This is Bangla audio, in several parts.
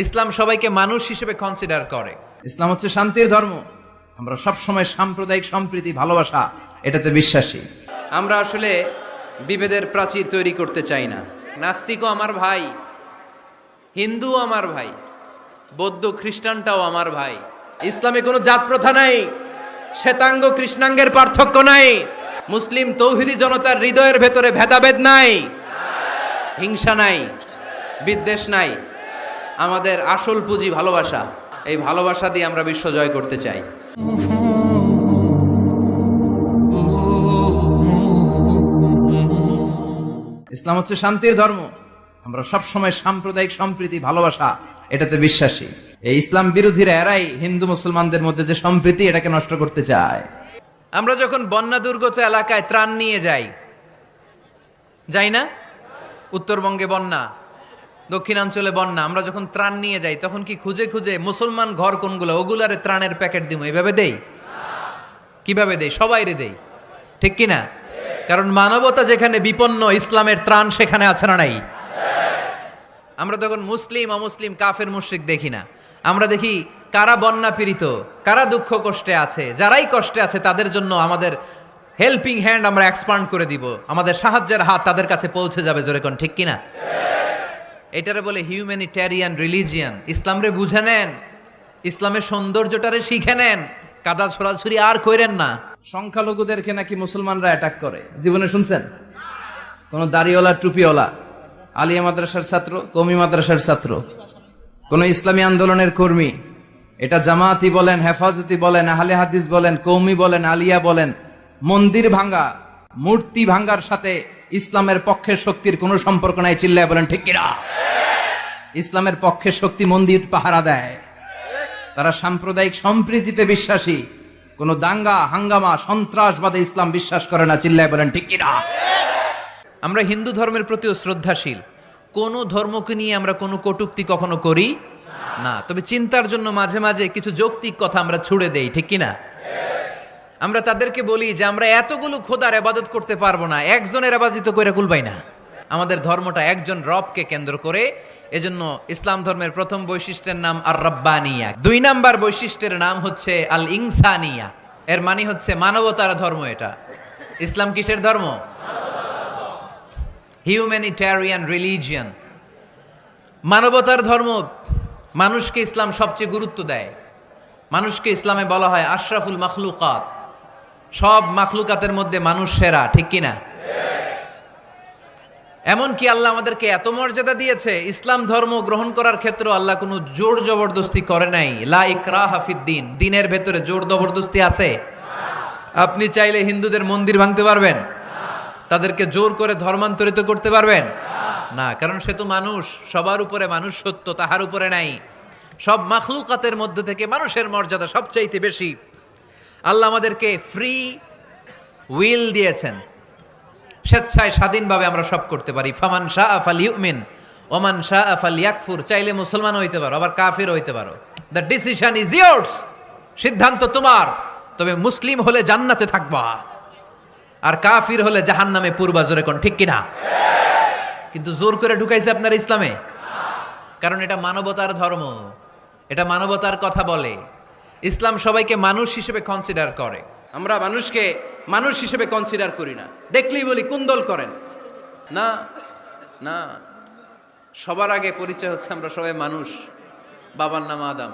ইসলাম সবাইকে মানুষ হিসেবে কনসিডার করে। ইসলাম হচ্ছে শান্তির ধর্ম। আমরা সব সময় সাম্প্রদায়িক সম্প্রীতি, ভালোবাসা এটাতে বিশ্বাসী। আমরা আসলে বিভেদের প্রাচীর তৈরি করতে চাই না। নাস্তিকও আমার ভাই, হিন্দুও আমার ভাই, বৌদ্ধ খ্রিস্টানটাও আমার ভাই। ইসলামে কোনো জাত প্রথা নাই, শ্বেতাঙ্গ কৃষ্ণাঙ্গের পার্থক্য নাই। মুসলিম তৌহিদি জনতার হৃদয়ের ভেতরে ভেদাভেদ নাই, হিংসা নাই, বিদ্বেষ নাই। আমাদের আসল পুঁজি ভালোবাসা। এই ভালোবাসা দিয়ে আমরা বিশ্ব জয় করতে চাই। ইসলাম হচ্ছে শান্তির ধর্ম। আমরা সব সময় সাম্প্রদায়িক সম্প্রীতি, ভালোবাসা এটাতে বিশ্বাসী। এই ইসলাম বিরোধীরা এরাই হিন্দু মুসলমানদের মধ্যে যে সম্প্রীতি এটাকে নষ্ট করতে চায়। আমরা যখন বন্যা দুর্গত এলাকায় ত্রাণ নিয়ে যাই না? উত্তরবঙ্গে বন্যা, দক্ষিণাঞ্চলে বন্যা। আমরা যখন ত্রাণ নিয়ে যাই তখন কি খুঁজে খুঁজে মুসলমান ঘর কোনগুলো, ওগুলারে ত্রাণের প্যাকেট দিব এভাবে দেই? কিভাবে দেই? সবাইরে দেই, ঠিক কিনা? কারণ মানবতা যেখানে বিপন্ন, ইসলামের ত্রাণ সেখানে আছে না নাই? আমরা তখন মুসলিম অমুসলিম কাফের মুশরিক দেখি না। আমরা দেখি কারা বন্যা পীড়িত, কারা দুঃখ কষ্টে আছে। যারাই কষ্টে আছে তাদের জন্য আমাদের হেল্পিং হ্যান্ড আমরা এক্সপান্ড করে দিব। আমাদের সাহায্যের হাত তাদের কাছে পৌঁছে যাবে। জোরে কোন ঠিক কিনা? এটারে বলে হিউম্যানিটেরিয়ান রিলিজিয়ান। ইসলামরে বুঝে নেন, ইসলামের সৌন্দর্যটারে শিখে নেন, কাদা ছড়াছড়ি আর কইরেন না। সংখ্যালঘুদেরকে নাকি মুসলমানরা অ্যাটাক করে, জীবনে শুনছেন? কোন দাড়িওয়ালা টুপিওয়ালা, আলিয়া মাদ্রাসার ছাত্র, কওমি মাদ্রাসার ছাত্র, কোন ইসলামী আন্দোলনের কর্মী, এটা জামায়াতি বলেন, হেফাজতি বলেন, আহলে হাদিস বলেন, কওমি বলেন, আলিয়া বলেন, মন্দির ভাঙ্গা, মূর্তি ভাঙ্গার সাথে ইসলামের পক্ষের শক্তির কোনো সম্পর্ক নাই। চিল্লায় বলেন ঠিক কিনা? ইসলামের পক্ষের শক্তি মন্দির পাহারা দেয়। তারা সাম্প্রদায়িক সম্প্রীতিতে বিশ্বাসী। কোন দাঙ্গা হাঙ্গামা সন্ত্রাসবাদে ইসলাম বিশ্বাস করে না। চিল্লায় বলেন ঠিক কিনা? আমরা হিন্দু ধর্মের প্রতিও শ্রদ্ধাশীল। কোনো ধর্মকে নিয়ে আমরা কোনো কটূক্তি কখনো করি না। তবে চিন্তার জন্য মাঝে মাঝে কিছু যৌক্তিক কথা আমরা ছুড়ে দেই, ঠিক কিনা? আমরা তাদেরকে বলি যে আমরা এতগুলো খোদার ইবাদত করতে পারবো না, একজনের ইবাদত করে কুলবাই না। আমাদের ধর্মটা একজন রবকে কেন্দ্র করে। এজন্য ইসলাম ধর্মের প্রথম বৈশিষ্ট্যের নাম আর রব্বানিয়া। ২ নাম্বার বৈশিষ্ট্যের নাম হচ্ছে আল ইনসানিয়া। এর মানে হচ্ছে মানবতার ধর্ম। এটা ইসলাম কিসের ধর্ম? হিউম্যানিটেরিয়ান রিলিজিয়ান, মানবতার ধর্ম। মানুষকে ইসলাম সবচেয়ে গুরুত্ব দেয়। মানুষকে ইসলামে বলা হয় আশরাফুল মাখলুকাত। সব মাখলুকাতের মধ্যে মানুষ সেরা, ঠিক কিনা? এমনকি আল্লাহ আমাদেরকে এত মর্যাদা দিয়েছে, ইসলাম ধর্ম গ্রহণ করার ক্ষেত্রে আল্লাহ কোনো জোর জবরদস্তি করে নাই। লা ইকরাহা ফিদ্দিন। দিনের ভেতরে জোর জবরদস্তি আছে? আপনি চাইলে হিন্দুদের মন্দির ভাঙতে পারবেন? তাদেরকে জোর করে ধর্মান্তরিত করতে পারবেন না? কারণ সে তো মানুষ, সবার উপরে মানুষ সত্য, তাহার উপরে নাই। সব মাখলুকাতের মধ্যে থেকে মানুষের মর্যাদা সবচাইতে বেশি। আল্লাহ আমাদেরকে ফ্রি উইল দিয়েছেন, স্বেচ্ছায় স্বাধীনভাবে আমরা সব করতে পারি। ফামান শাআ ফালইউমিন ওমান শাআ ফালইয়াকফুর। চাইলে মুসলমান হইতে পারো, আবার কাফির হইতে পারো। The decision is years. সিদ্ধান্ত তোমার। তবে মুসলিম হলে জান্নাতে থাকবা, আর কাফির হলে জাহান্নামে পূর্বা। জোরে কোন ঠিক কিনা? কিন্তু জোর করে ঢুকাইছে আপনার ইসলামে, কারণ এটা মানবতার ধর্ম, এটা মানবতার কথা বলে। ইসলাম সবাইকে মানুষ হিসেবে কনসিডার করে। আমরা মানুষকে মানুষ হিসেবে কনসিডার করি না। দেখলেই বলি কুন্দল করেন না। না, সবার আগে পরিচয় হচ্ছে আমরা সবাই মানুষ। বাবার নাম আদম,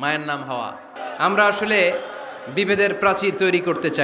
মায়ের নাম হাওয়া। আমরা আসলে বিভেদের প্রাচীর তৈরি করতে চাই।